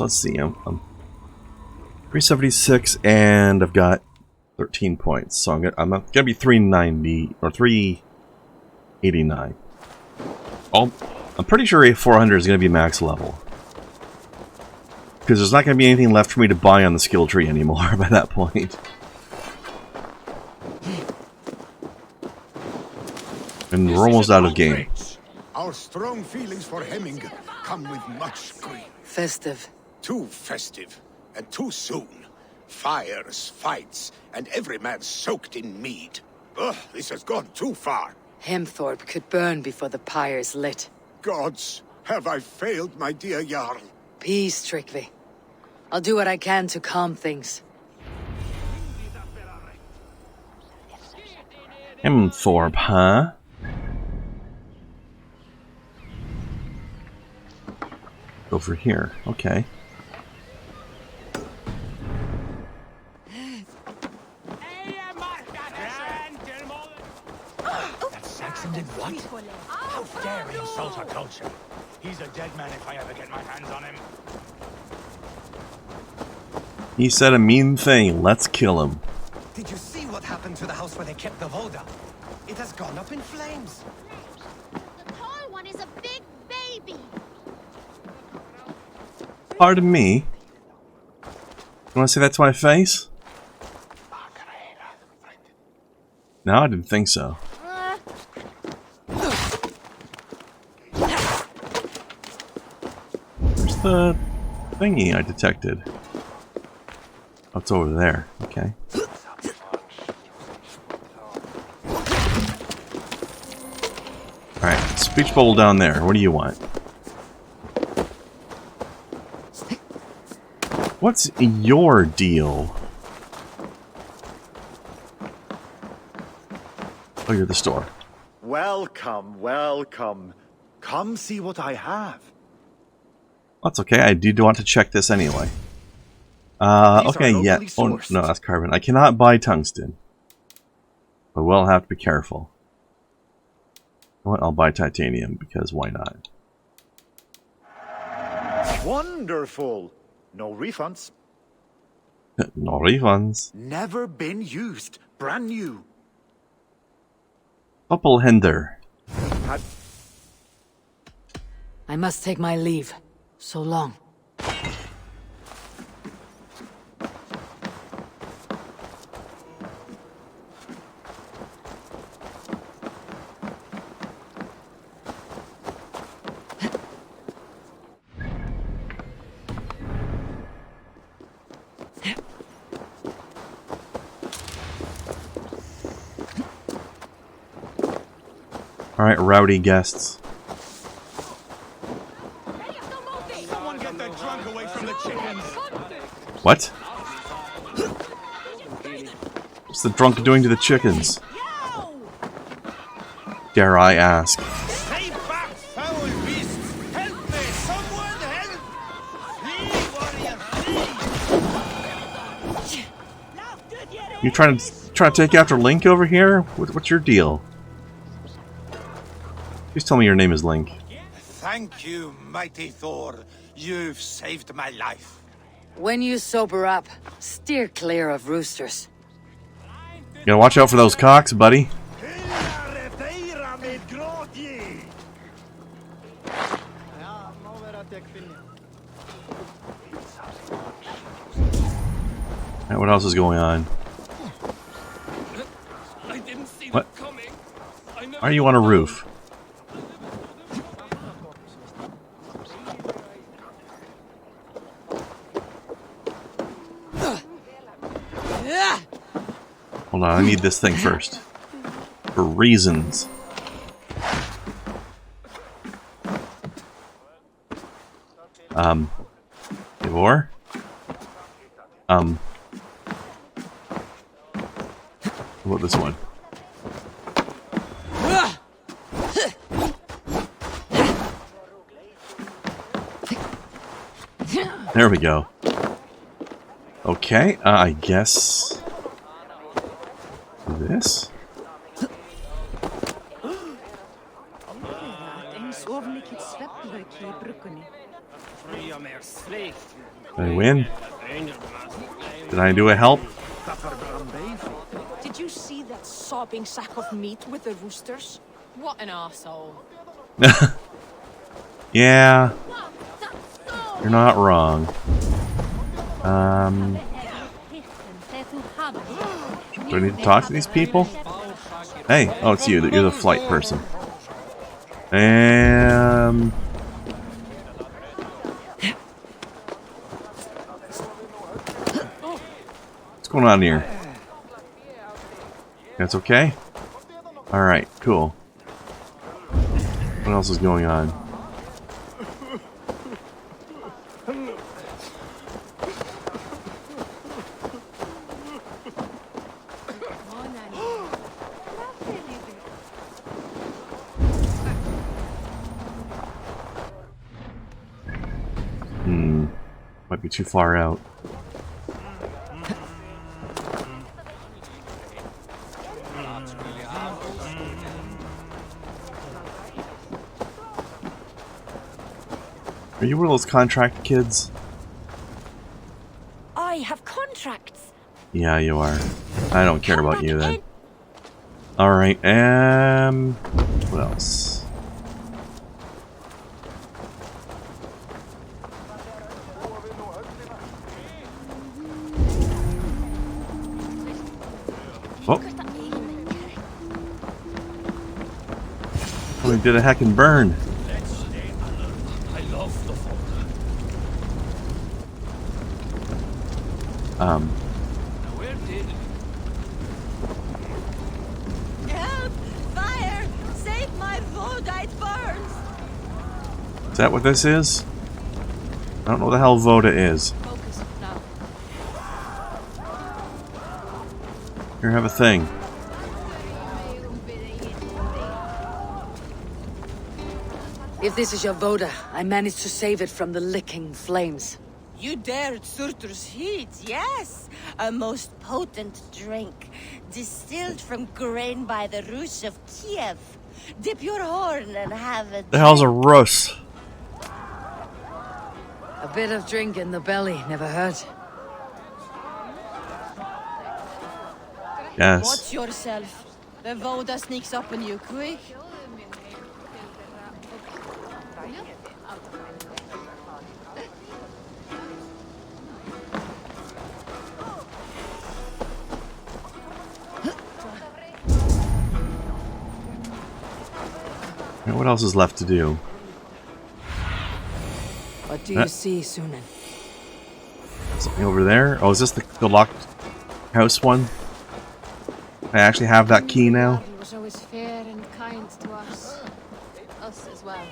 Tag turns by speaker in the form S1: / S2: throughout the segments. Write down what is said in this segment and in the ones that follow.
S1: So let's see. I'm 376, and I've got 13 points. So I'm gonna be 390 or 389. I'm pretty sure a 400 is gonna be max level, because there's not gonna be anything left for me to buy on the skill tree anymore by that point. And we're almost out of game.
S2: Our strong feelings for Hemming come with much grief.
S3: Festive.
S2: Too festive, and too soon. Fires, fights, and every man soaked in mead. Ugh, this has gone too far.
S3: Hemthorpe could burn before the pyre's lit.
S2: Gods, have I failed my dear Jarl?
S3: Peace, Tryggvi. I'll do what I can to calm things.
S1: Hemthorpe, huh? Over here, okay.
S4: That Saxon did what? How dare he insult our culture? He's a dead man if I ever get my hands on him.
S1: He said a mean thing. Let's kill him.
S5: Did you see what happened to the house where they kept the Voda? It has gone up in flames.
S6: The tall one is a big baby.
S1: Pardon me. You want to say that to my face? No, I didn't think so. Where's the thingy I detected? Oh, it's over there. Okay. Alright, speech bubble down there. What do you want? What's your deal? Oh, you're the store.
S7: Welcome, welcome. Come see what I have.
S1: That's okay, I do want to check this anyway. Okay, yeah. Oh, no, that's carbon. I cannot buy tungsten. I will have to be careful. You know what? I'll buy titanium, because why not?
S7: Wonderful. No refunds.
S1: No refunds.
S7: Never been used. Brand new.
S1: Doppelhänder.
S3: I must take my leave. So long.
S1: Alright, rowdy guests.
S4: Someone get that drunk away from the chickens.
S1: What? What's the drunk doing to the chickens? Dare I ask?
S4: Stay back, foul beasts! Help me! Someone help! Flee, warrior, flee!
S1: You trying to take after Link over here? What's your deal? Please tell me your name is Link.
S4: Thank you, mighty Thor. You've saved my life.
S3: When you sober up, steer clear of roosters.
S1: You gotta watch out for those cocks, buddy. Alright, what else is going on? What? Why are you on a roof? Hold on, I need this thing first. For reasons. Eivor? What about this one? There we go. Okay, I guess... this? Did I win? Did I do a help?
S8: Did you see that sobbing sack of meat with the roosters? What an arsehole.
S1: Yeah, you're not wrong. Do I need to talk to these people? Hey, oh, it's you. You're the flight person. What's going on here? That's okay? Alright, cool. What else is going on? Might be too far out. Are you one of those contract kids?
S8: I have contracts.
S1: Yeah, you are. I don't care about you then. Alright, what else? Oh. Oh, he did a heckin' burn.
S8: Help! Fire! Save my Voda, it burns!
S1: Is that what this is? I don't know what the hell Voda is.
S8: Focus now.
S1: Here, have a thing.
S3: If this is your Voda, I managed to save it from the licking flames.
S8: You dared Surtur's heat, yes! A most potent drink, distilled from grain by the Rus of Kiev. Dip your horn and have a
S1: The hell's a Rus?
S3: A bit of drink in the belly never hurt.
S1: Yes.
S8: Watch yourself. The Voda sneaks up on you quick.
S1: What else is left to do?
S3: What do you see, Sunan?
S1: Something over there? Oh, is this the locked house one? I actually have that key now?
S9: He was always fair and kind to us. Us as well.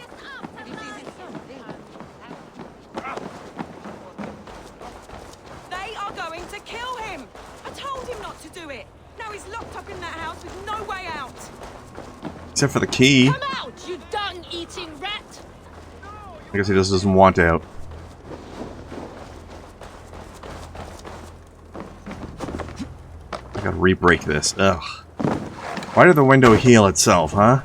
S8: They are going to kill him! I told him not to do it! Now he's locked up in that house with no way out!
S1: Except for the key.
S9: Come out, you dung-eating rat!
S1: I guess he just doesn't want out. I gotta re-break this. Ugh. Why did the window heal itself, huh?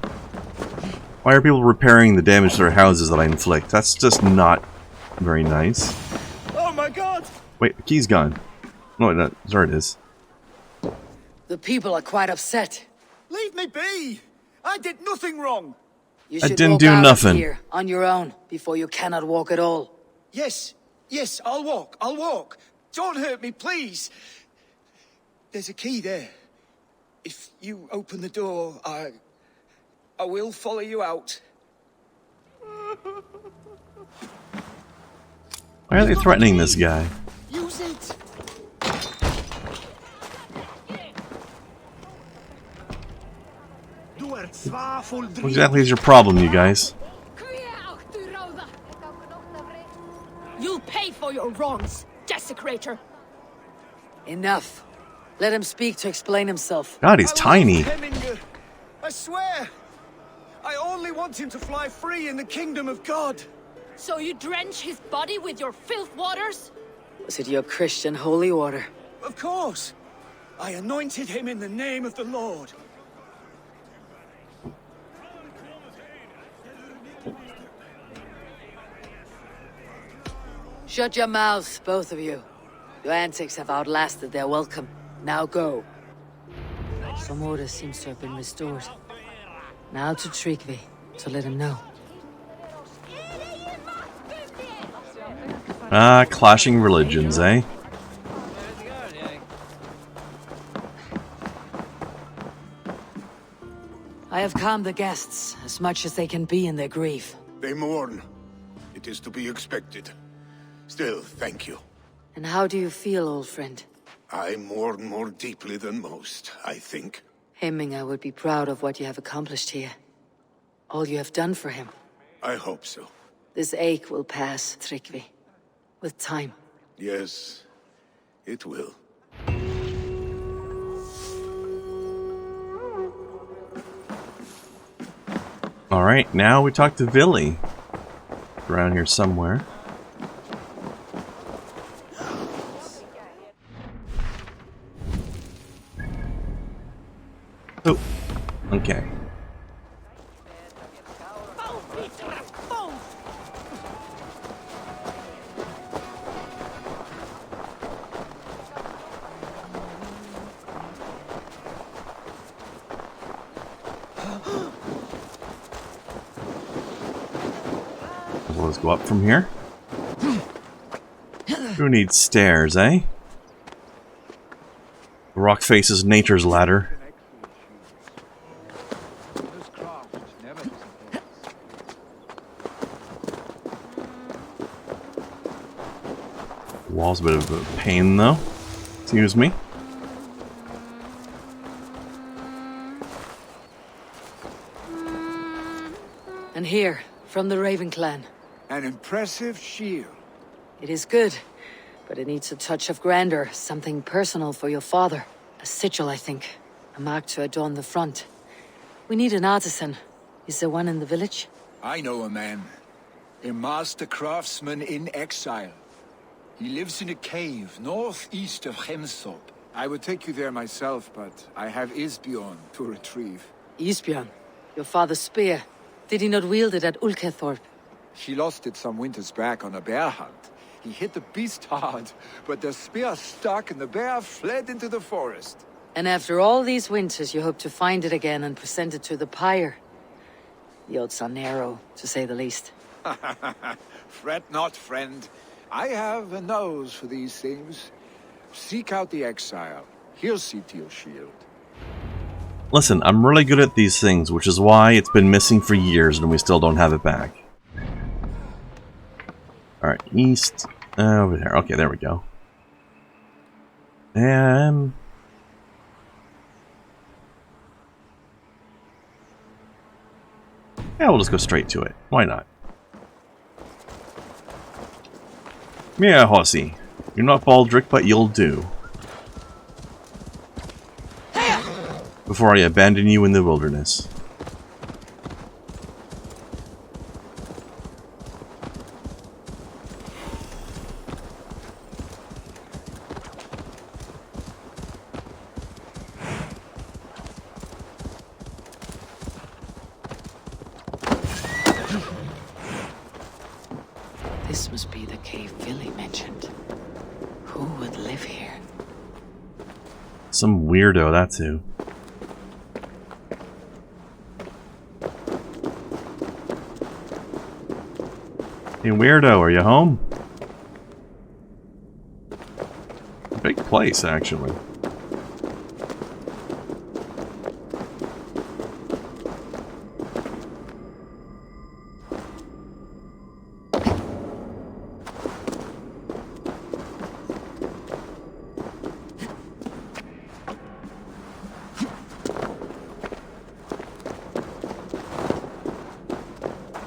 S1: Why are people repairing the damage to their houses that I inflict? That's just not very nice.
S5: Oh my god!
S1: Wait, the key's gone. No, no, there it is.
S3: The people are quite upset.
S5: Leave me be! I did nothing wrong!
S3: You
S1: I
S3: should
S1: didn't
S3: walk
S1: do
S3: out of
S1: nothing.
S3: here on your own before you cannot walk at all.
S5: Yes, yes, I'll walk. Don't hurt me, please! There's a key there. If you open the door, I will follow you out.
S1: Why are they threatening this guy?
S5: Use it!
S1: What exactly is your problem, you guys?
S9: You'll pay for your wrongs, desecrator.
S3: Enough. Let him speak to explain himself.
S1: God, he's tiny.
S5: Heminger. I swear! I only want him to fly free in the kingdom of God!
S9: So you drench his body with your filth waters?
S3: Was it your Christian holy order?
S5: Of course! I anointed him in the name of the Lord.
S3: Shut your mouths, both of you. Your antics have outlasted their welcome. Now go. Some order seems to have been restored. Now to Tryggvi, to let him know.
S1: Ah, clashing religions, eh?
S3: I have calmed the guests as much as they can be in their grief.
S2: They mourn. It is to be expected. Still, thank you.
S3: And how do you feel, old friend?
S2: I mourn more deeply than most, I think.
S3: Hemming, would be proud of what you have accomplished here. All you have done for him.
S2: I hope so.
S3: This ache will pass, Tryggvi. With time.
S2: Yes, it will.
S1: Alright, now we talk to Villy. Around here somewhere. Oh, okay. Let's go up from here. Who needs stairs, eh? The rock faces nature's ladder. The wall's a bit of a pain, though. Excuse me.
S3: And here, from the Raven clan.
S5: An impressive shield.
S3: It is good, but it needs a touch of grandeur, something personal for your father. A sigil, I think. A mark to adorn the front. We need an artisan. Is there one in the village?
S5: I know a man. A master craftsman in exile. He lives in a cave northeast of Hemsop. I would take you there myself, but I have Isbjorn to retrieve.
S3: Isbjorn, your father's spear. Did he not wield it at Ulkethorpe?
S5: She lost it some winters back on a bear hunt. He hit the beast hard, but the spear stuck and the bear fled into the forest.
S3: And after all these winters, you hope to find it again and present it to the pyre. The odds are narrow, to say the least.
S5: Fret not, friend. I have a nose for these things. Seek out the exile. He'll see to your shield.
S1: Listen, I'm really good at these things, which is why it's been missing for years and we still don't have it back. Alright, east. Over there. Okay, there we go. And... yeah, we'll just go straight to it. Why not? Yeah, Hossy. You're not Baldric, but you'll do. Before I abandon you in the wilderness.
S3: This must be the cave Villy mentioned. Who would live here?
S1: Some weirdo, that's who. Hey weirdo, are you home? Big place, actually.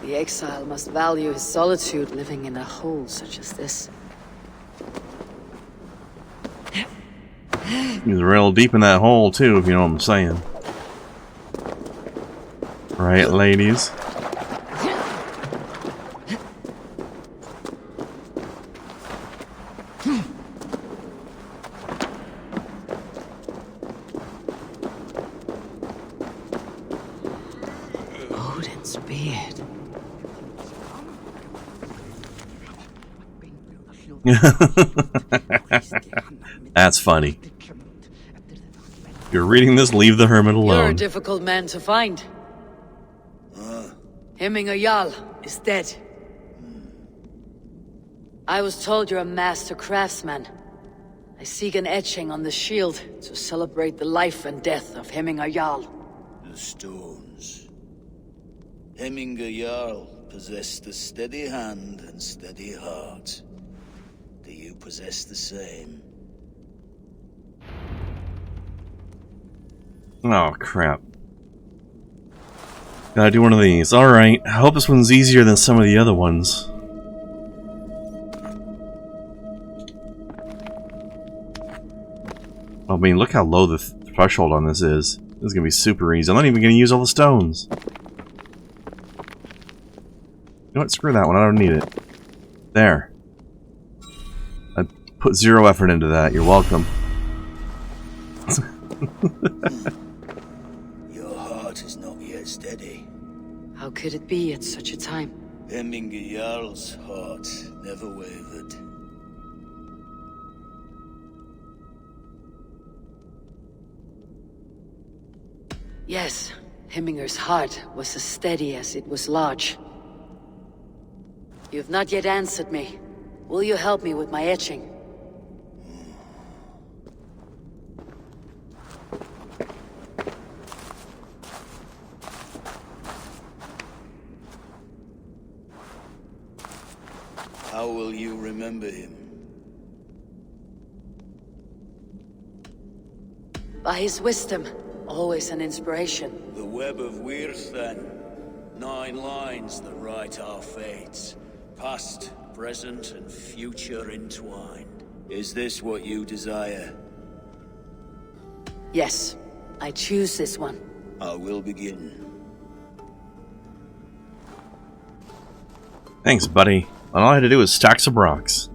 S3: The exile must value his solitude living in a hole such as this.
S1: He's real deep in that hole, too, if you know what I'm saying. Right, ladies?
S3: Odin's beard.
S1: That's funny. If you're reading this, leave the hermit
S3: You're a
S1: alone.
S3: difficult man to find. Hemminger Jarl is dead. I was told you're a master craftsman. I seek an etching on the shield to celebrate the life and death of Hemminger Jarl.
S10: The stones. Hemminger Jarl possessed a steady hand and steady heart. Do you possess the same?
S1: Oh, crap. Gotta do one of these. Alright, I hope this one's easier than some of the other ones. I mean, look how low the threshold on this is. This is gonna be super easy. I'm not even gonna use all the stones. You know what? Screw that one. I don't need it. There. I put 0 effort into that. You're welcome.
S10: Your heart is not yet steady.
S3: How could it be at such a time?
S10: Hemminger Jarl's heart never wavered.
S3: Yes, Hemminger's heart was as steady as it was large. You've not yet answered me. Will you help me with my etching?
S10: How will you remember him?
S3: By his wisdom, always an inspiration.
S10: The web of Wirth, then. 9 lines that write our fates. Past, present, and future entwined. Is this what you desire?
S3: Yes, I choose this one.
S10: I will begin.
S1: Thanks, buddy. All I had to do was stack some rocks.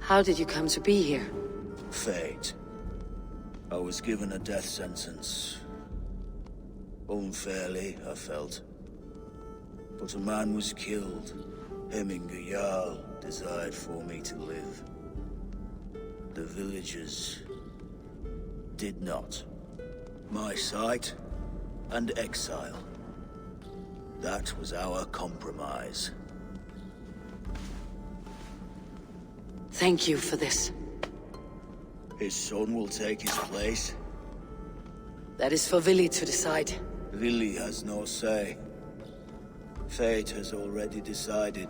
S3: How did you come to be here?
S10: Fate. I was given a death sentence. Unfairly, I felt. But a man was killed. Hemminger Jarl desired for me to live. The villagers did not. My sight and exile. That was our compromise.
S3: Thank you for this.
S10: His son will take his place.
S3: That is for Vili to decide.
S10: Vili has no say. Fate has already decided.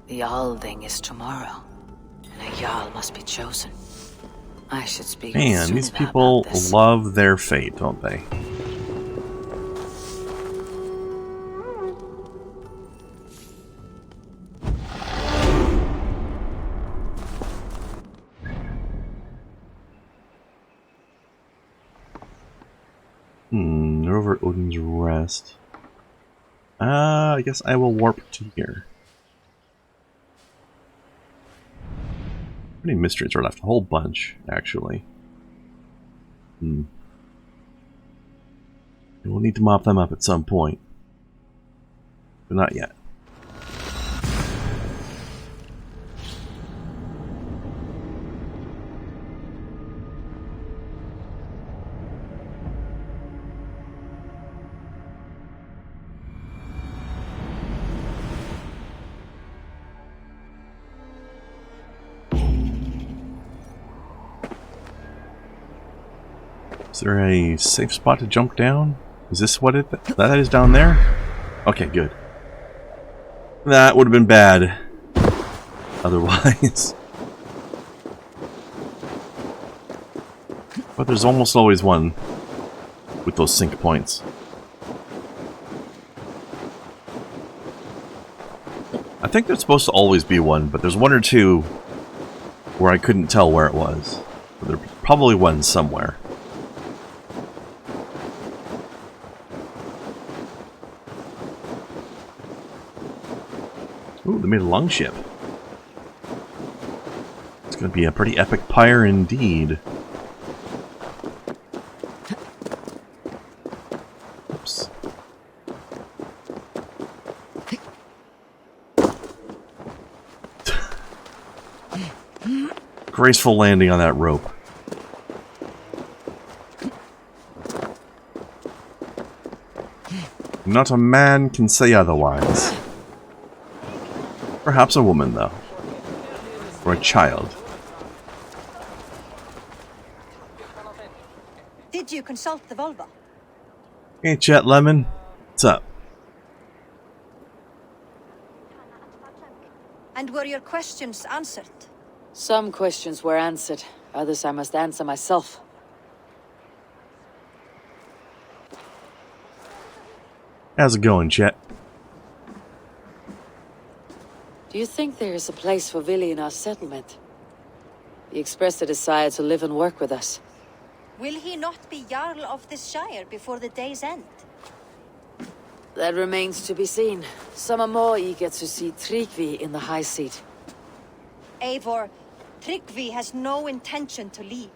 S3: The Alding is tomorrow, and a Jarl must be chosen. I should speak with
S1: Man, these
S3: Sunniva
S1: people
S3: about this.
S1: love their fate, don't they? They're over at Odin's Rest. I guess I will warp to here. How many mysteries are left? A whole bunch, actually. We'll need to mop them up at some point. But not yet. Is there a safe spot to jump down? Is this what that is down there? Okay, good. That would have been bad. Otherwise. But there's almost always one with those sync points. I think there's supposed to always be one, but there's one or two where I couldn't tell where it was. But there's probably one somewhere. Ooh, they made a longship. It's going to be a pretty epic pyre indeed. Oops. Graceful landing on that rope. Not a man can say otherwise. Perhaps a woman, though. Or a child.
S8: Did you consult the Volva?
S1: Hey, Chet Lemon. What's up?
S8: And were your questions answered?
S3: Some questions were answered. Others I must answer myself.
S1: How's it going, Chet?
S3: Do you think there is a place for Vili in our settlement? He expressed a desire to live and work with us.
S8: Will he not be Jarl of this shire before the day's end?
S3: That remains to be seen. Some are more eager to see Tryggvi in the high seat.
S8: Eivor, Tryggvi has no intention to lead.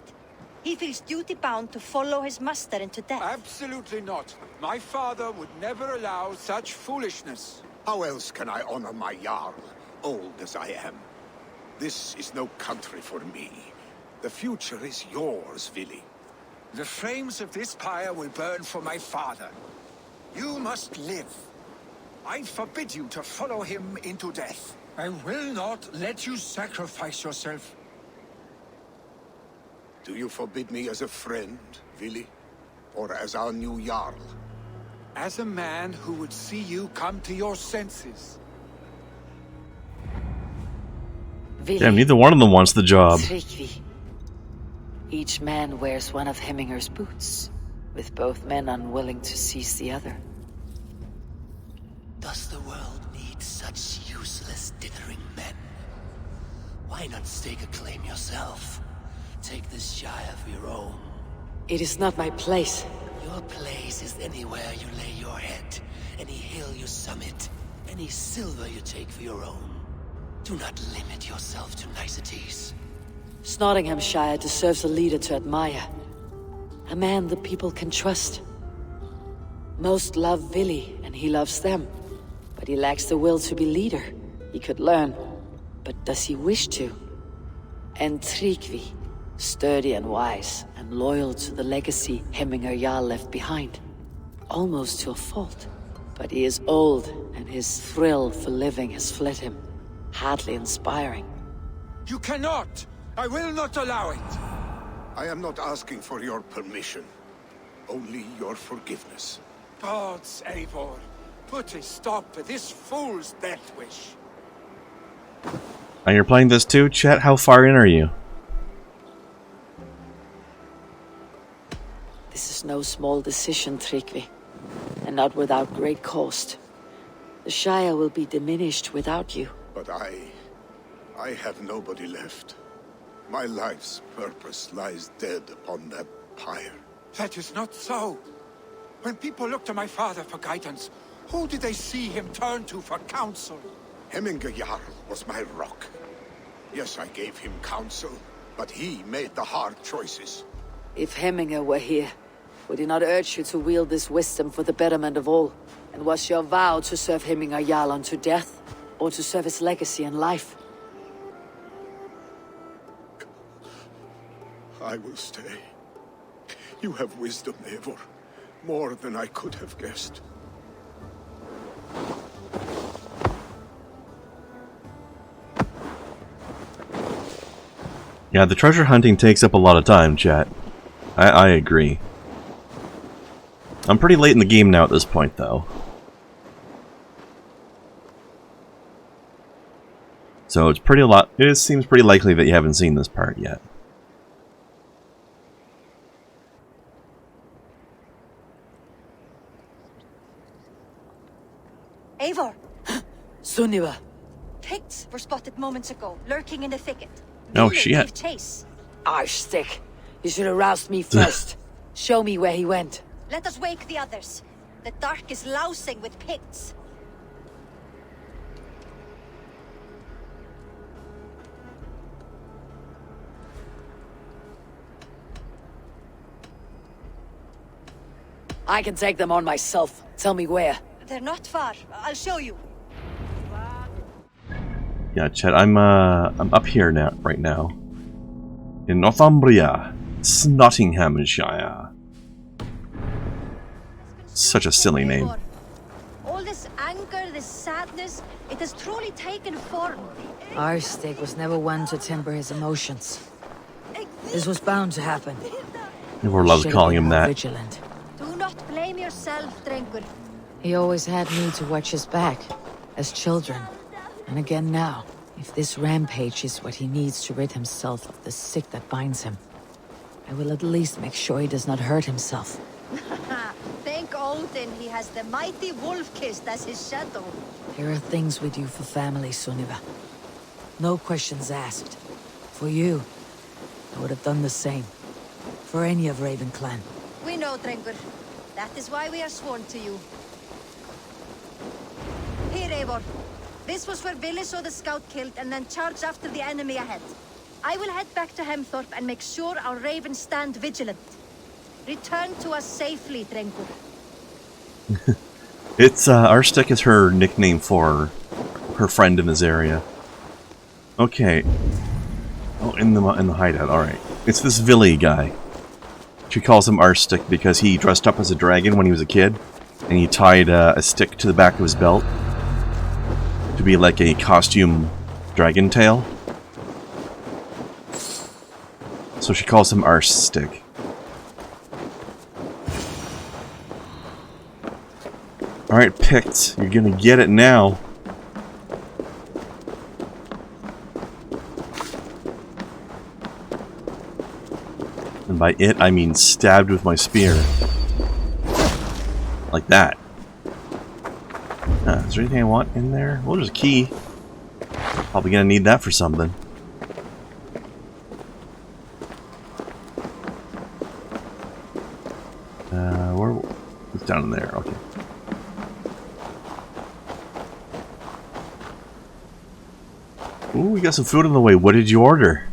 S8: He feels duty-bound to follow his master into death.
S4: Absolutely not. My father would never allow such foolishness.
S2: How else can I honor my Jarl, old as I am? This is no country for me. The future is yours, Vili.
S4: The flames of this pyre will burn for my father. You must live. I forbid you to follow him into death. I will not let you sacrifice yourself.
S2: Do you forbid me as a friend, Vili? Or as our new Jarl?
S4: As a man who would see you come to your senses.
S3: Vili,
S1: Damn, neither one of them wants the job.
S3: Tryggvi. Each man wears one of Hemminger's boots, with both men unwilling to seize the other.
S11: Does the world need such useless, dithering men? Why not stake a claim yourself? Take this shire of your own.
S3: It is not my place.
S11: Your place is anywhere you lay your head, any hill you summit, any silver you take for your own. Do not limit yourself to niceties.
S3: Nottinghamshire deserves a leader to admire. A man the people can trust. Most love Vili, and he loves them. But he lacks the will to be leader. He could learn. But does he wish to? And Tryggvi, sturdy and wise, and loyal to the legacy Hemminger Jarl left behind. Almost to a fault. But he is old, and his thrill for living has fled him. Hardly inspiring.
S4: You cannot! I will not allow it!
S2: I am not asking for your permission. Only your forgiveness.
S4: Gods, Eivor, put a stop to this fool's death wish.
S1: And you're playing this too, Chet? How far in are you?
S3: This is no small decision, Tryggvi. And not without great cost. The Shire will be diminished without you.
S2: But I have nobody left. My life's purpose lies dead upon that pyre.
S4: That is not so. When people look to my father for guidance, who do they see him turn to for counsel?
S2: Hemminger Jarl was my rock. Yes, I gave him counsel, but he made the hard choices.
S3: If Hemminger were here, would he not urge you to wield this wisdom for the betterment of all? And was your vow to serve Hemminger Jarl unto death, or to serve his legacy in life?
S2: I will stay. You have wisdom, Eivor. More than I could have guessed.
S1: Yeah, the treasure hunting takes up a lot of time, chat. I agree. I'm pretty late in the game now at this point, though. So it seems pretty likely that you haven't seen this part yet.
S8: Eivor!
S3: Sunniva!
S8: Picts were spotted moments ago, lurking in the thicket.
S1: Oh,
S8: Vili
S1: shit.
S8: gave chase.
S3: Arshstick! You should have roused me first. Show me where he went.
S8: Let us wake the others. The dark is lousing with Picts.
S3: I can take them on myself. Tell me where.
S8: They're not far. I'll show you.
S1: Yeah, Chet, I'm up here now, right now. In Northumbria, Nottinghamshire. Such a silly name.
S8: All this anger, this sadness, it has truly taken form.
S3: Arstig was never one to temper his emotions. This was bound to happen.
S1: Eivor loves calling him that.
S3: Vigilant.
S8: Do not blame yourself, Drengur.
S3: He always had me to watch his back, as children. And again now, if this rampage is what he needs to rid himself of the sick that binds him, I will at least make sure he does not hurt himself.
S8: Thank Odin he has the mighty Wolf-Kissed as his shadow.
S3: There are things we do for family, Sunniva. No questions asked. For you, I would have done the same. For any of Raven clan.
S8: We know, Drengur. That is why we are sworn to you. Here, Eivor. This was where Vili saw the scout killed and then charged after the enemy ahead. I will head back to Hemthorpe and make sure our ravens stand vigilant. Return to us safely, Drengur.
S1: It's Arstic is her nickname for her friend in this area. Okay. Oh, in the hideout. All right. It's this Vili guy. She calls him Arstic because he dressed up as a dragon when he was a kid, and he tied a stick to the back of his belt to be like a costume dragon tail. So she calls him Arstic. Alright, Pict, you're gonna get it now. And by it, I mean stabbed with my spear. Like that. Is there anything I want in there? Well, there's a key. Probably gonna need that for something. Where? It's down in there. Okay. Ooh, we got some food on the way. What did you order?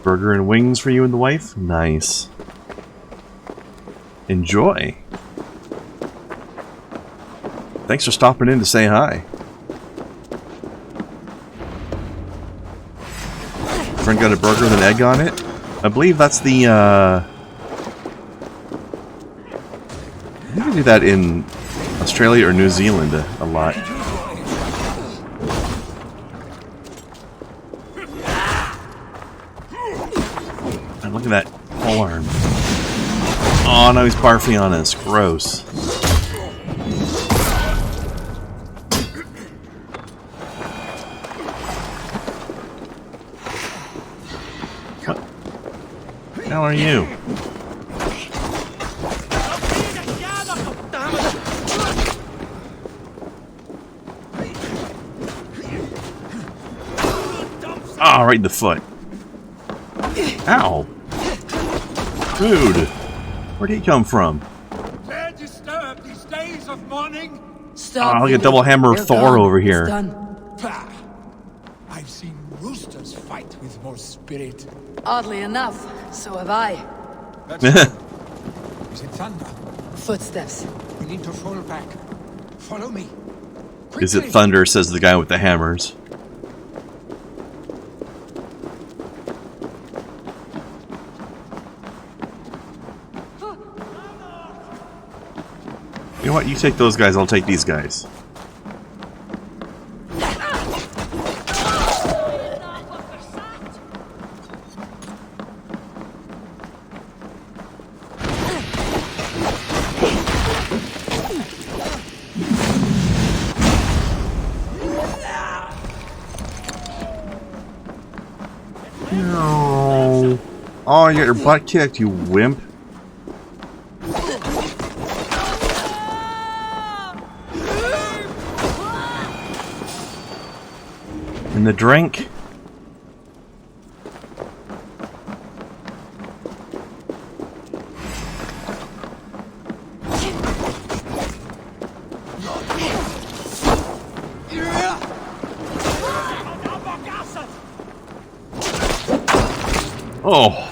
S1: Burger and wings for you and the wife? Nice. Enjoy. Thanks for stopping in to say hi. Friend got a burger with an egg on it? I believe that's the, I think they do that in Australia or New Zealand a lot. And look at that pole arm. Oh, now he's barfing on us. Gross. What the hell are you? Ah, right in the foot. Ow. Dude. Where'd he come from?
S4: Dare disturb these days of mourning?
S3: Stop.
S1: Look at double hammer of Thor over here.
S4: Bah. I've seen roosters fight with more spirit.
S3: Oddly enough, so have I.
S4: Is it thunder?
S3: Footsteps.
S4: We need to fall back. Follow me.
S1: Is it thunder, says the guy with the hammers. You know what? You take those guys, I'll take these guys. No. Oh, you got your butt kicked, you wimp. And the drink. Oh.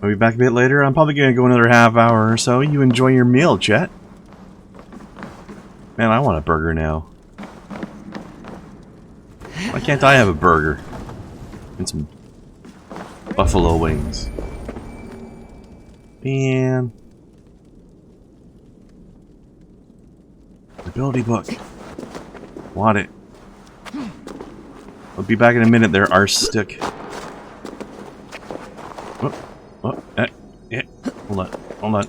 S1: I'll be back a bit later. I'm probably gonna go another half hour or so. You enjoy your meal, Chet. Man, I want a burger now. Why can't I have a burger? And some buffalo wings. Man. Ability book. Want it. I'll be back in a minute there, arse stick. Oh, oh, yeah. Hold on.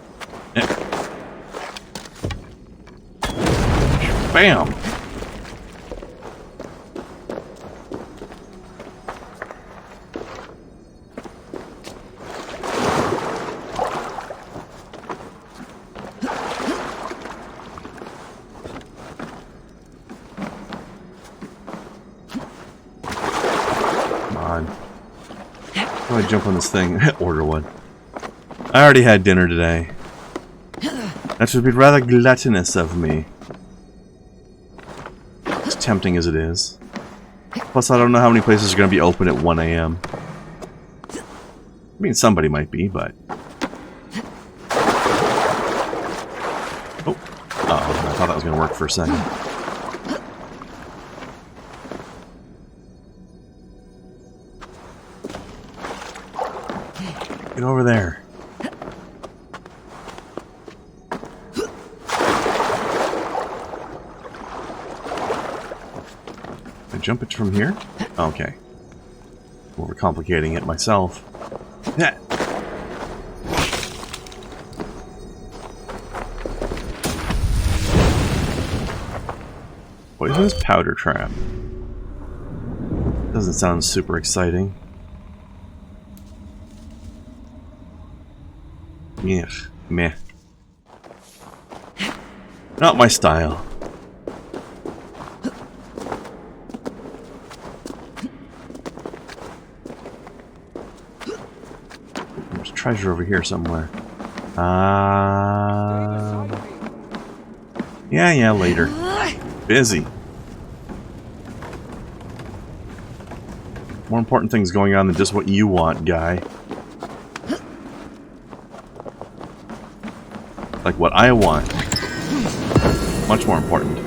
S1: Bam! How do I jump on this thing? Order one. I already had dinner today. That should be rather gluttonous of me. As tempting as it is. Plus, I don't know how many places are going to be open at 1 AM. I mean, somebody might be, but... Oh. Uh-oh, I thought that was going to work for a second. Get over there. I jump it from here? Okay. Overcomplicating it myself. Yeah. Poisonous powder trap. Doesn't sound super exciting. Yeah, meh. Not my style. There's treasure over here somewhere. Yeah, later. Busy. More important things going on than just what you want, guy. Like what I want. Much more important.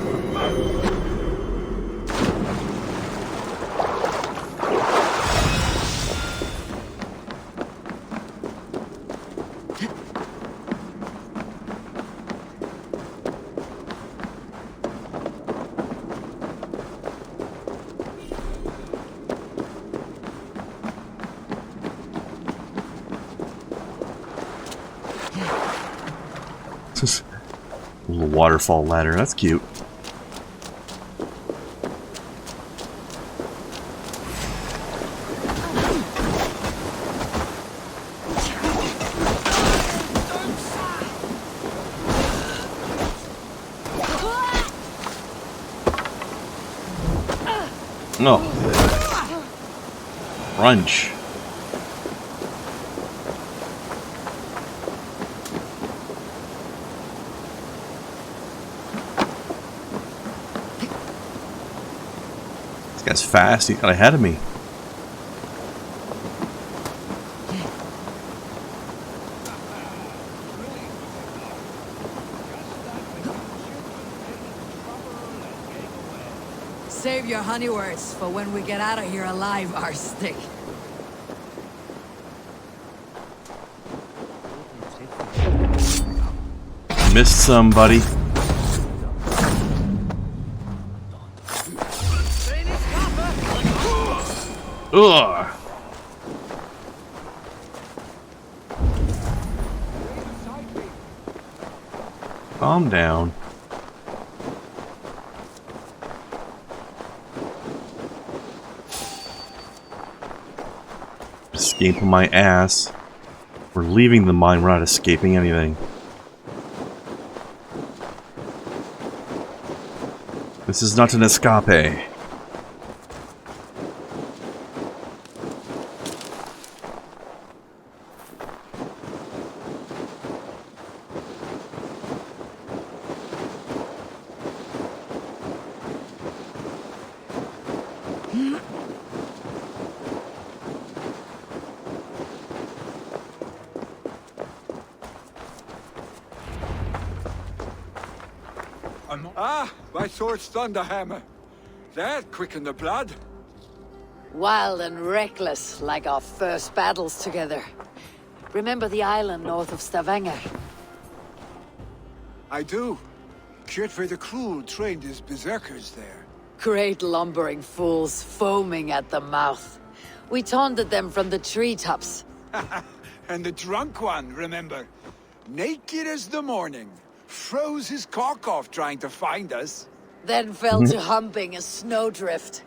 S1: A little waterfall ladder, that's cute. No. Crunch. This guy's fast, he got ahead of me.
S3: Save your honey words for when we get out of here alive, Arstick.
S1: Missed somebody. Ugh. Calm down. Escaping my ass. We're leaving the mine, we're not escaping anything. This is not an escape.
S4: Ah, my sword's thunderhammer. That quickened the blood.
S3: Wild and reckless, like our first battles together. Remember the island north of Stavanger?
S4: I do. Kjotve the Cruel trained his berserkers there.
S3: Great lumbering fools, foaming at the mouth. We taunted them from the treetops.
S4: And the drunk one, remember? Naked as the morning. Froze his cock off trying to find us.
S3: Then fell to humping a snowdrift.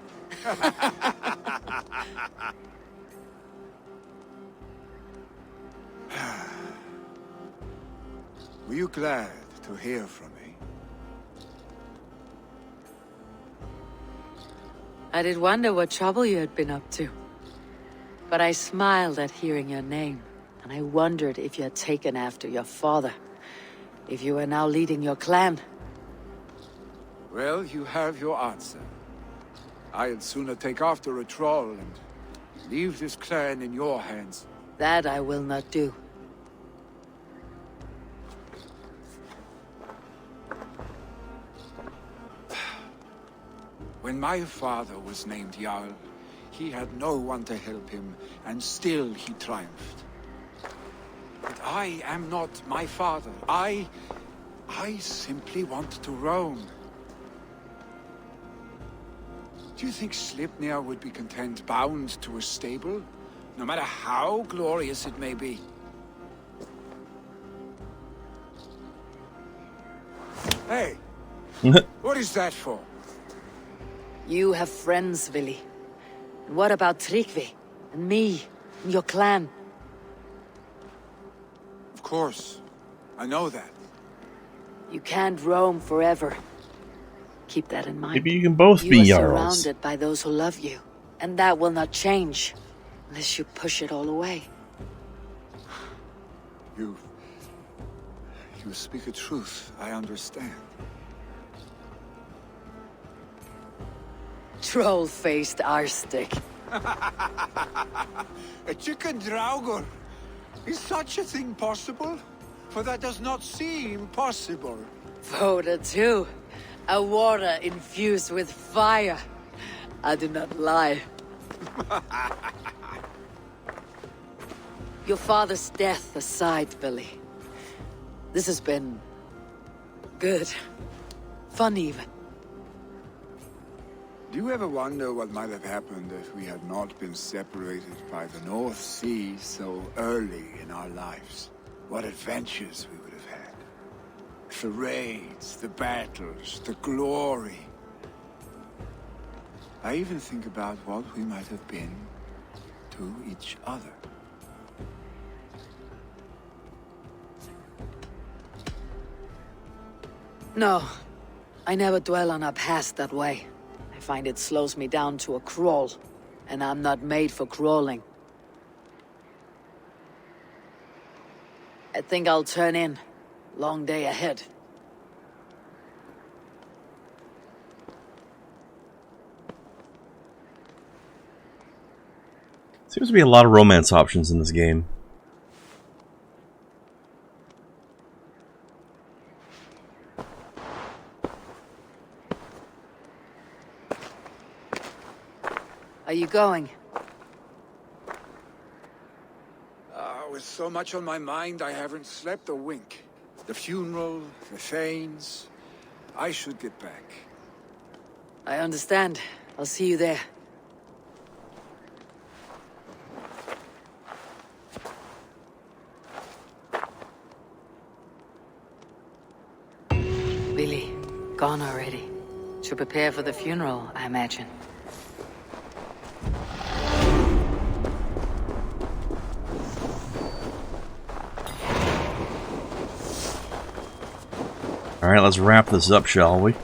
S4: Were you glad to hear from me?
S3: I did wonder what trouble you had been up to. But I smiled at hearing your name, and I wondered if you had taken after your father. If you were now leading your clan.
S4: Well, you have your answer. I'd sooner take after a troll and leave this clan in your hands.
S3: That I will not do.
S4: When my father was named Jarl, he had no one to help him, and still he triumphed. But I am not my father. I simply want to roam. Do you think Sleipnir would be content bound to a stable, no matter how glorious it may be? Hey! What is that for?
S3: You have friends, Vili. And what about Tryggvi? And me? And your clan?
S4: Of course. I know that.
S3: You can't roam forever. Keep that in mind.
S1: Maybe you can both be
S3: You are
S1: Jarls.
S3: surrounded by those who love you. And that will not change. Unless you push it all away.
S4: You speak a truth, I understand.
S3: Troll-faced arstick.
S4: A chicken draugur. Is such a thing possible? For that does not seem possible.
S3: Voda too. A water infused with fire. I do not lie. Your father's death aside, Billy. This has been... good. Fun even.
S4: Do you ever wonder what might have happened if we had not been separated by the North Sea so early in our lives? What adventures we would have had. The raids, the battles, the glory. I even think about what we might have been to each other.
S3: No. I never dwell on our past that way. I find it slows me down to a crawl. And I'm not made for crawling. I think I'll turn in. Long day ahead.
S1: Seems to be a lot of romance options in this game.
S3: Are you going?
S4: With so much on my mind, I haven't slept a wink. The funeral, the Thanes. I should get back.
S3: I understand. I'll see you there. Billy, gone already. To prepare for the funeral, I imagine.
S1: Alright, let's wrap this up, shall we?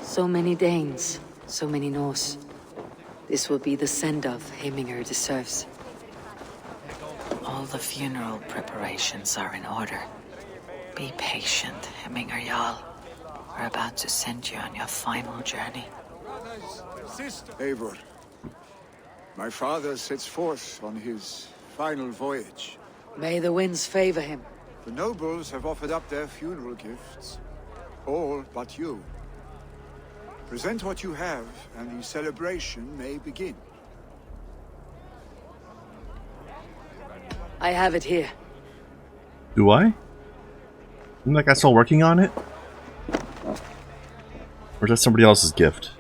S3: So many Danes, so many Norse. This will be the send-off Heminger deserves. All the funeral preparations are in order. Be patient, Heminger Jarl. We're about to send you on your final journey.
S4: Eivor, my father sets forth on his final voyage.
S3: May the winds favor him.
S4: The nobles have offered up their funeral gifts. All but you. Present what you have, and the celebration may begin.
S3: I have it here.
S1: Do I? Isn't that guy still working on it? Or is that somebody else's gift?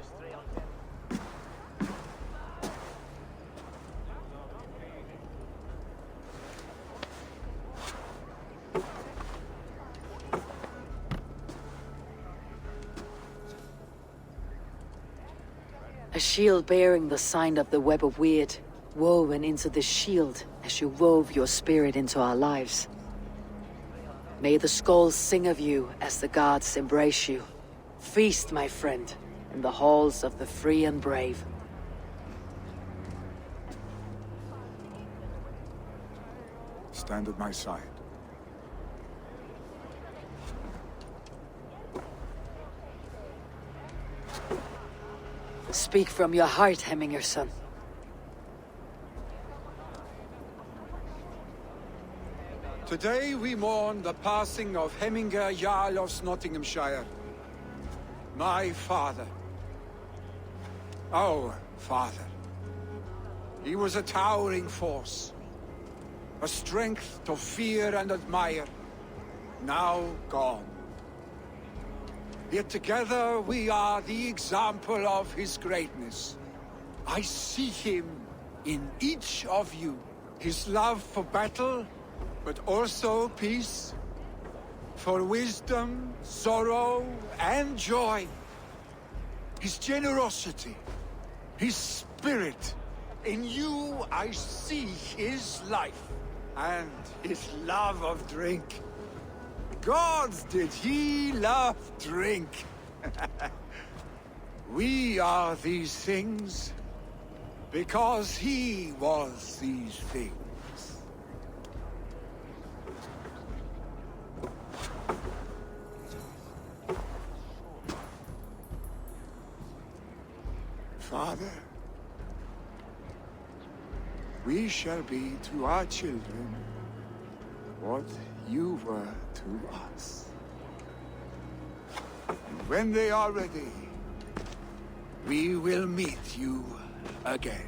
S3: A shield bearing the sign of the web of weird, woven into the shield as you wove your spirit into our lives. May the skulls sing of you as the gods embrace you. Feast, my friend, in the halls of the free and brave.
S4: Stand at my side.
S3: Speak from your heart, Hemminger, son.
S4: Today we mourn the passing of Hemminger Jarl of Nottinghamshire. My father. Our father. He was a towering force. A strength to fear and admire. Now gone. Yet together we are the example of his greatness. I see him in each of you. His love for battle, but also peace. For wisdom, sorrow, and joy. His generosity, his spirit. In you I see his life, and his love of drink. Gods, did he love drink? We are these things because he was these things. Father, we shall be to our children what you were to us. And when they are ready, we will meet you again.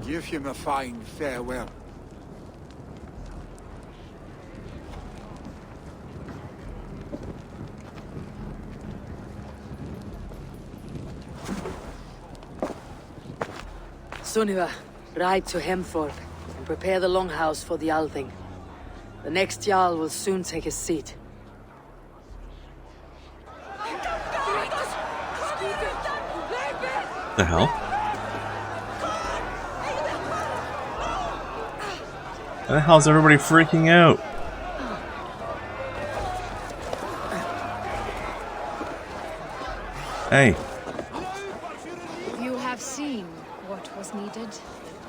S4: Give him a fine farewell.
S3: Sunniva, ride to Hemthorpe and prepare the longhouse for the Althing. The next Jarl will soon take his seat.
S1: The hell? Why the hell is everybody freaking out? Hey.
S9: You have seen what was needed.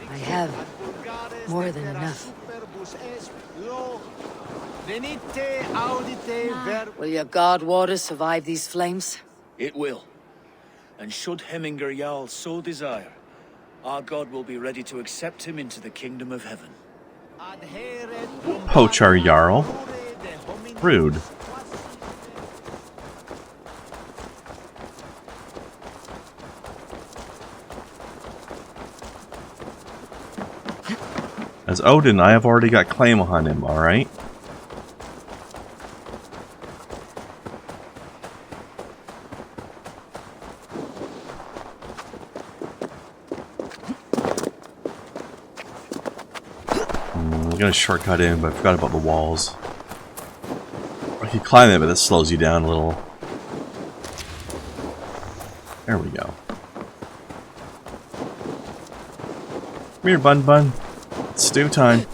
S3: I have. More than enough. Will your god water survive these flames?
S10: It will. And should Hemminger Jarl so desire, our god will be ready to accept him into the kingdom of heaven.
S1: Poachar Jarl. Rude. As Odin, I have already got claim on him, alright? gonna shortcut in, but I forgot about the walls. I can climb it, but that slows you down a little. There we go. Come here, Bun Bun. It's stew time.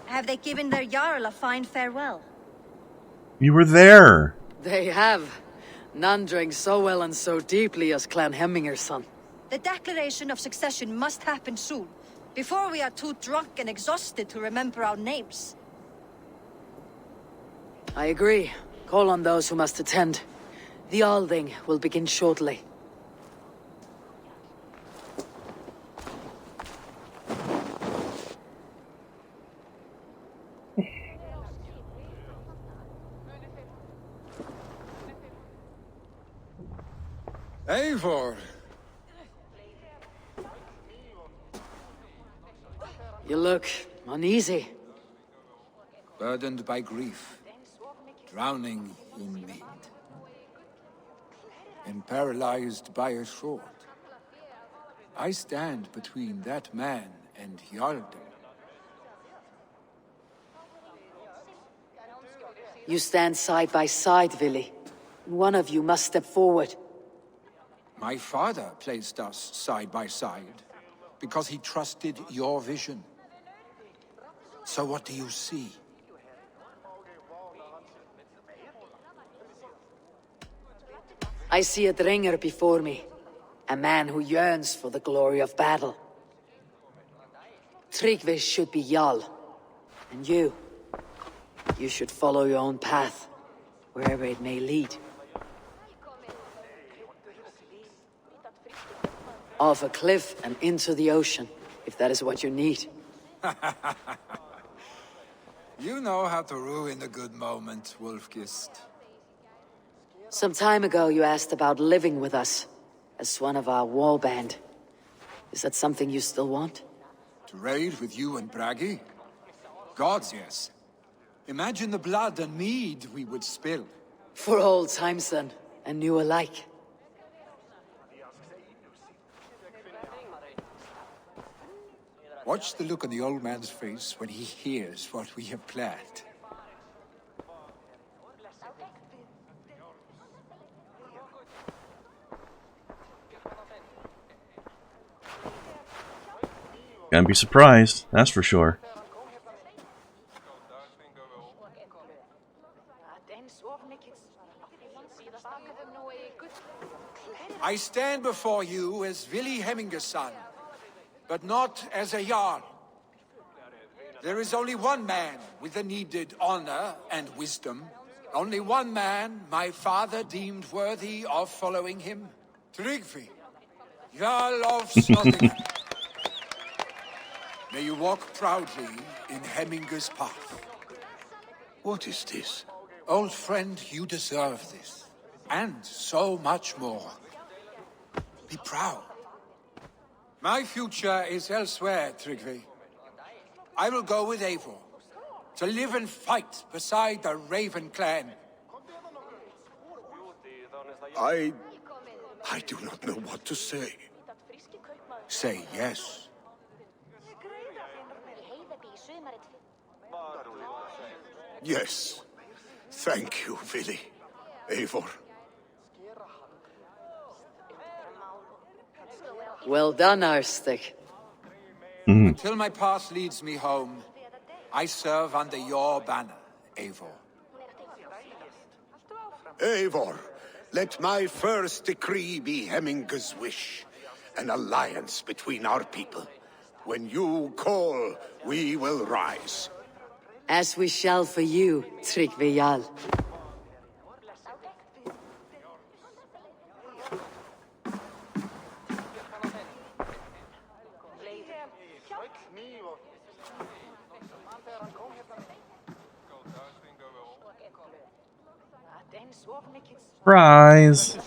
S8: Have they given their Jarl a fine farewell?
S1: You were there!
S3: They have. None drank so well and so deeply as Clan Hemminger's son.
S8: The declaration of succession must happen soon, before we are too drunk and exhausted to remember our names.
S3: I agree. Call on those who must attend. The Alding will begin shortly.
S4: Eivor!
S3: You look uneasy.
S4: Burdened by grief, drowning in mead, and paralyzed by a sword. I stand between that man and Jarl.
S3: You stand side by side, Vili. One of you must step forward.
S4: My father placed us side by side because he trusted your vision. So what do you see?
S3: I see a Dringer before me. A man who yearns for the glory of battle. Tryggvi should be Jarl. And you should follow your own path, wherever it may lead. Off a cliff and into the ocean, if that is what you need.
S4: You know how to ruin a good moment, Wolfgist.
S3: Some time ago you asked about living with us, as one of our war band. Is that something you still want?
S4: To raid with you and Bragi? Gods, yes. Imagine the blood and mead we would spill.
S3: For old times then, and new alike.
S4: Watch the look on the old man's face when he hears what we have planned.
S1: Gonna be surprised, that's for sure.
S4: I stand before you as Vili Hemminger's son, but not as a Jarl. There is only one man with the needed honor and wisdom. Only one man my father deemed worthy of following him. Tryggvi, Jarl of Nottingham. May you walk proudly in Hemminger's path.
S2: What is this?
S4: Old friend, you deserve this. And so much more. Be proud. My future is elsewhere, Tryggvi. I will go with Eivor, to live and fight beside the Raven clan.
S2: I do not know what to say.
S4: Say yes.
S2: Yes. Thank you, Vili. Eivor.
S3: Well done, Arstig.
S4: Until my path leads me home, I serve under your banner, Eivor.
S2: Eivor, let my first decree be Hemminger's wish. An alliance between our people. When you call, we will rise.
S3: As we shall for you, Tryggvi Jarl.
S1: Surprise!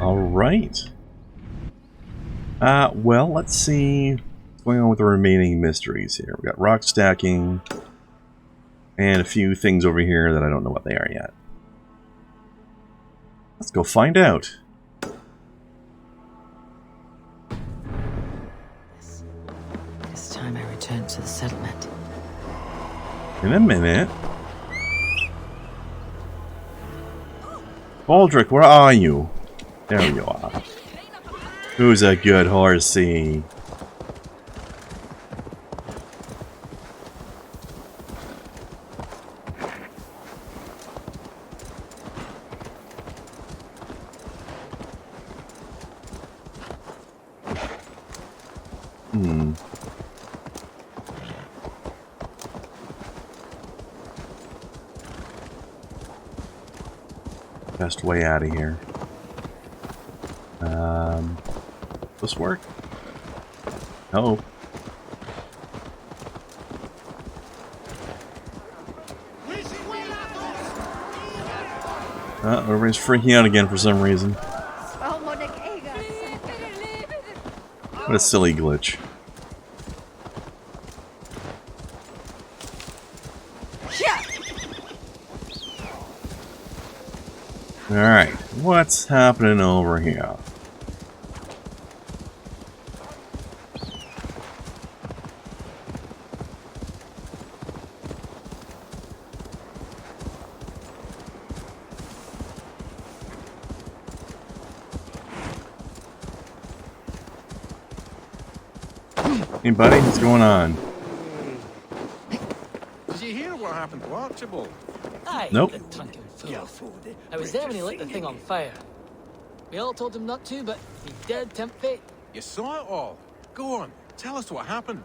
S1: All right. Well, let's see what's going on with the remaining mysteries here. We got rock stacking and a few things over here that I don't know what they are yet. Let's go find out.
S3: This time I return to the settlement.
S1: In a minute. Baldric, where are you? There you are. Who's a good horsey? Best way out of here. This work? Oh. Everybody's freaking out again for some reason. What a silly glitch. Alright, what's happening over here? Hey buddy, what's going on?
S12: Did you hear what happened to Archibald?
S13: Aye,
S1: nope.
S13: The drunken fool. I was there when he lit the thing on fire. We all told him not to, but he dared tempt fate.
S12: You saw it all. Go on, tell us what happened.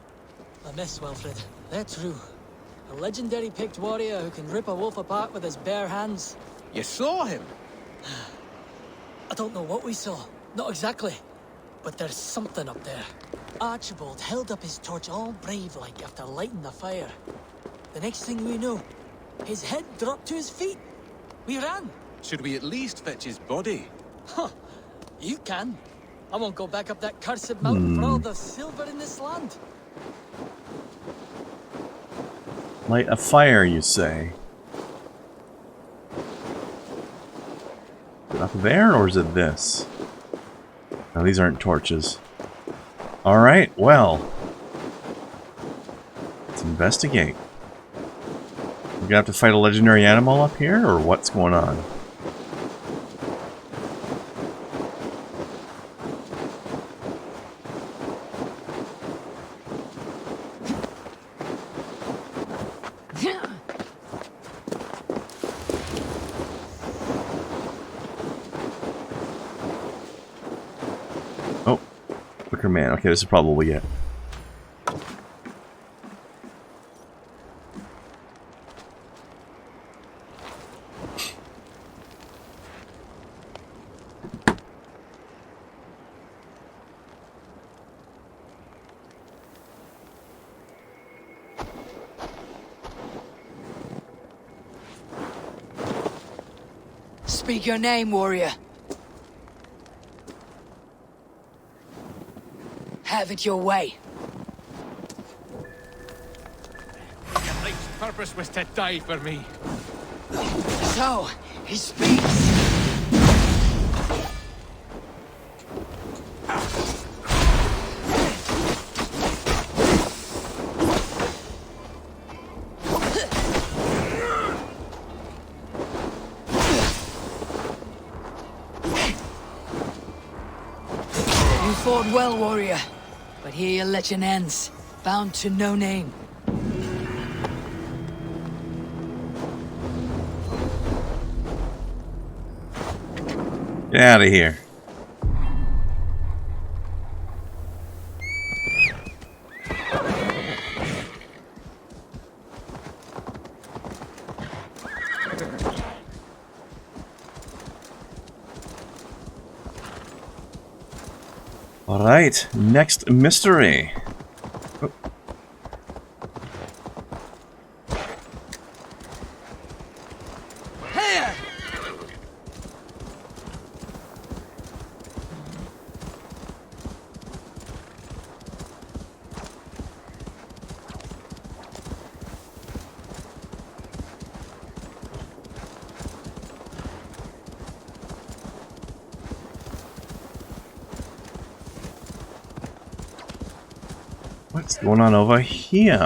S13: A miss, Wilfred. They're true. A legendary picked warrior who can rip a wolf apart with his bare hands.
S12: You saw him?
S13: I don't know what we saw. Not exactly. But there's something up there. Archibald held up his torch all brave-like after lighting the fire. The next thing we know, his head dropped to his feet. We ran.
S12: Should we at least fetch his body?
S13: Huh. You can. I won't go back up that cursed mountain for all the silver in this land.
S1: Light a fire, you say? Is it up there, or is it this? No, these aren't torches. Alright, well. Let's investigate. We're gonna have to fight a legendary animal up here, or what's going on? Man, okay, this is probably it.
S3: Speak your name, warrior. Have it your way.
S12: Your life's purpose was to die for me.
S3: So, he speaks. You fought well, warrior. But here your legend ends, bound to no name.
S1: Get out of here. Alright, next mystery. Oh. What's going on over here?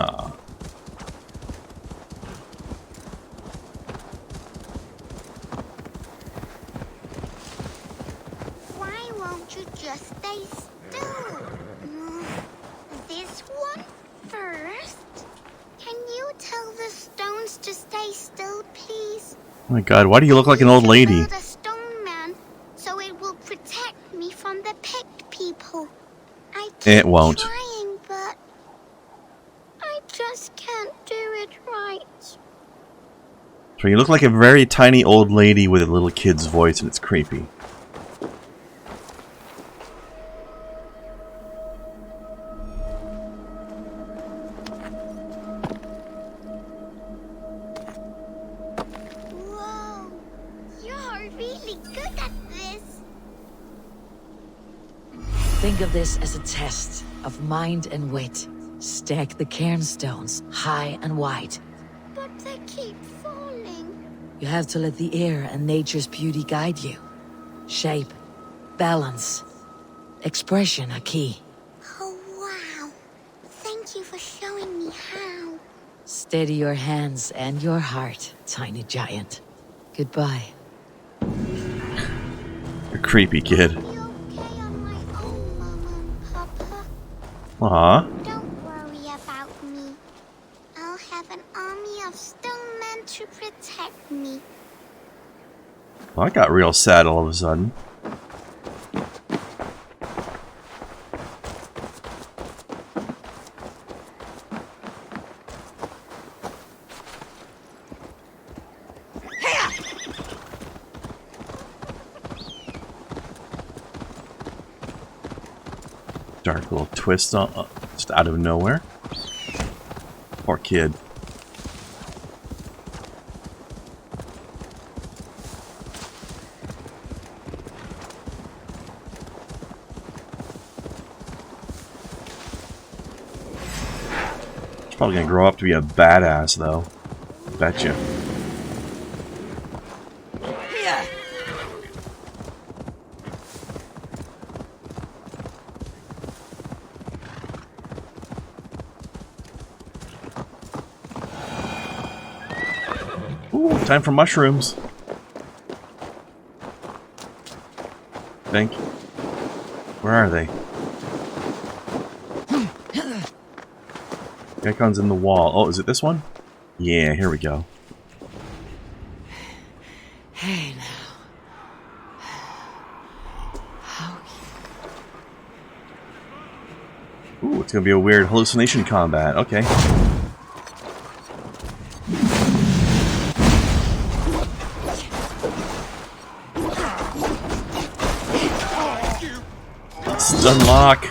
S6: Why won't you just stay still? This one first. Can you tell the stones to stay still, please?
S1: Oh my god, why do you look like an old lady?
S6: Build a stone man, so it will protect me from the picked people. I keep
S1: It won't.
S6: trying, but I just can't do it right.
S1: So you look like a very tiny old lady with a little kid's voice, and it's creepy.
S6: Whoa, you're really good at this.
S3: Think of this as a test of mind and wit. Stack the cairnstones high and wide.
S6: But they keep falling.
S3: You have to let the air and nature's beauty guide you. Shape, balance, expression are key.
S6: Oh, wow. Thank you for showing me how.
S3: Steady your hands and your heart, tiny giant. Goodbye.
S1: You're creepy, kid.
S6: I'll be okay on my own, Mama and Papa.
S1: Aw.
S6: Don't worry about me. I'll have an army of stone men to protect me.
S1: Well, I got real sad all of a sudden. Dark little twist on, just out of nowhere. Poor kid. He's probably gonna grow up to be a badass, though. Betcha. Ooh, time for mushrooms. Think. Where are they? The icon's in the wall. Oh, is it this one? Yeah, here we go.
S3: Hey now.
S1: Ooh, it's gonna be a weird hallucination combat. Okay. Stun lock.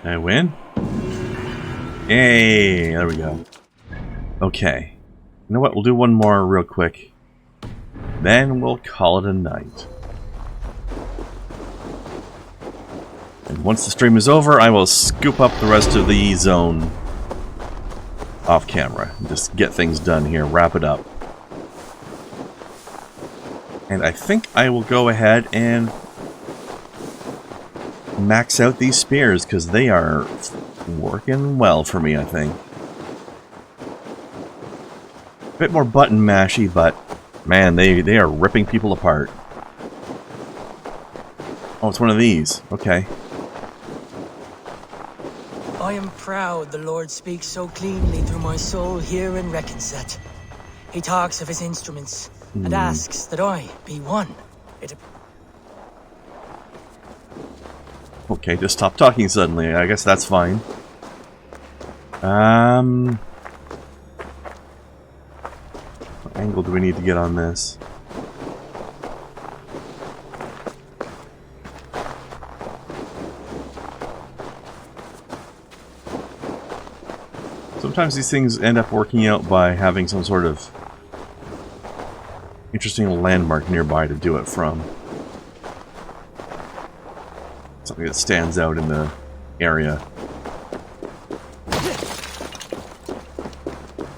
S1: I win? Yay! There we go. Okay. You know what? We'll do one more real quick. Then we'll call it a night. And once the stream is over, I will scoop up the rest of the zone off camera. Just get things done here. Wrap it up. And I think I will go ahead and max out these spears, because they are working well for me, I think. A bit more button mashy, but man, they are ripping people apart. Oh, it's one of these. Okay.
S13: I am proud the Lord speaks so cleanly through my soul here in Reckonset. He talks of his instruments and asks that I be one.
S1: Okay, just stop talking suddenly. I guess that's fine. What angle do we need to get on this? Sometimes these things end up working out by having some sort of interesting landmark nearby to do it from. Something that stands out in the area.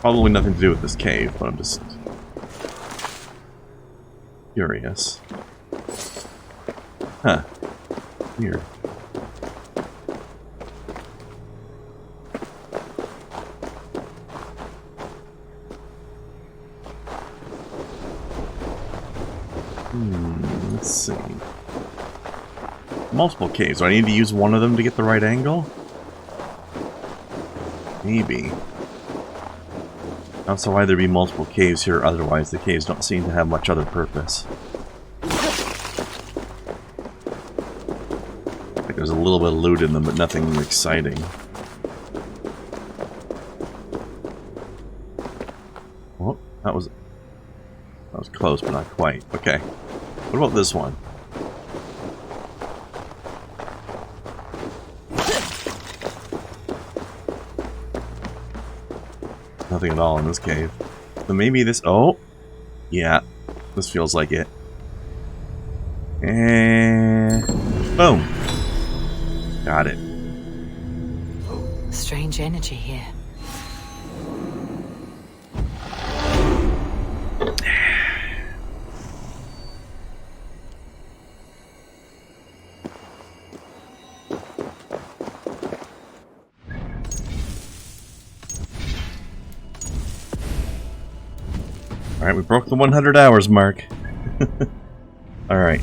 S1: Probably nothing to do with this cave, but I'm just curious. Huh. Weird. Let's see. Multiple caves. Do I need to use one of them to get the right angle? Maybe. I don't see why there'd be multiple caves here, otherwise the caves don't seem to have much other purpose. Like there's a little bit of loot in them, but nothing exciting. Oh, that was close, but not quite. Okay. What about this one? Nothing at all in this cave. So maybe this... Oh! Yeah. This feels like it. And... Boom! Got it.
S3: Strange energy here.
S1: Alright, we broke the 100 hours mark. Alright.